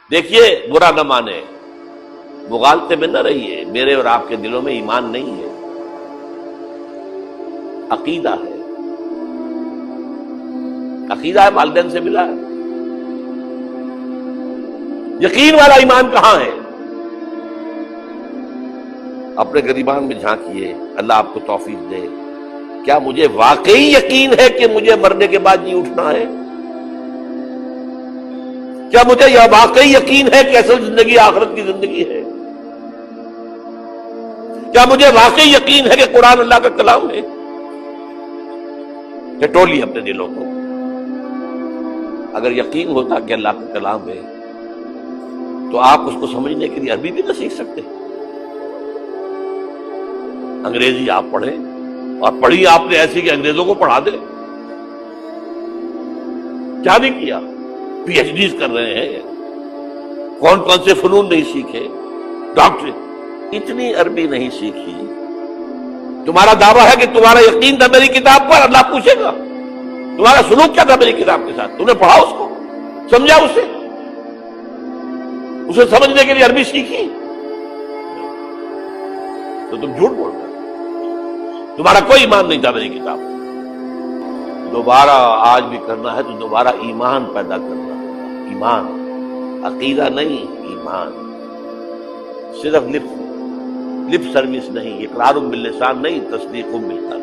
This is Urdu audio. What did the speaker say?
دیکھیے برا نہ مانے، مغالطے میں نہ رہیے، میرے اور آپ کے دلوں میں ایمان نہیں ہے، عقیدہ ہے، عقیدہ ہے، والدین سے ملا ہے۔ یقین والا ایمان کہاں ہے؟ اپنے گریبان میں جھانکیے، اللہ آپ کو توفیق دے۔ کیا مجھے واقعی یقین ہے کہ مجھے مرنے کے بعد جی اٹھنا ہے؟ کیا مجھے یہ واقعی یقین ہے کہ اصل زندگی آخرت کی زندگی ہے؟ کیا مجھے واقعی یقین ہے کہ قرآن اللہ کا کلام ہے؟ ٹٹولیے اپنے دلوں کو۔ اگر یقین ہوتا کہ اللہ کا کلام ہے تو آپ اس کو سمجھنے کے لیے عربی بھی نہ سیکھ سکتے؟ انگریزی آپ پڑھیں، اور پڑھی آپ نے ایسی کہ انگریزوں کو پڑھا دے، کیا نہیں کیا؟ پی ایچ ڈیز کر رہے ہیں، کون کون سے فنون نہیں سیکھے، ڈاکٹر، اتنی عربی نہیں سیکھی۔ تمہارا دعویٰ ہے کہ تمہارا یقین تھا میری کتاب پر، اللہ پوچھے گا تمہارا سلوک کیا تھا میری کتاب کے ساتھ؟ تم نے پڑھا اس کو، سمجھا اسے سمجھنے کے لیے عربی سیکھی؟ تو تم جھوٹ بول رہے ہو، تمہارا کوئی ایمان نہیں تھا میری کتاب۔ دوبارہ آج بھی کرنا ہے تو دوبارہ ایمان پیدا کرنا ہے، ایمان، عقیدہ نہیں، ایمان۔ صرف لپ سروس نہیں، اقرار باللسان نہیں، تصدیق بالقلب۔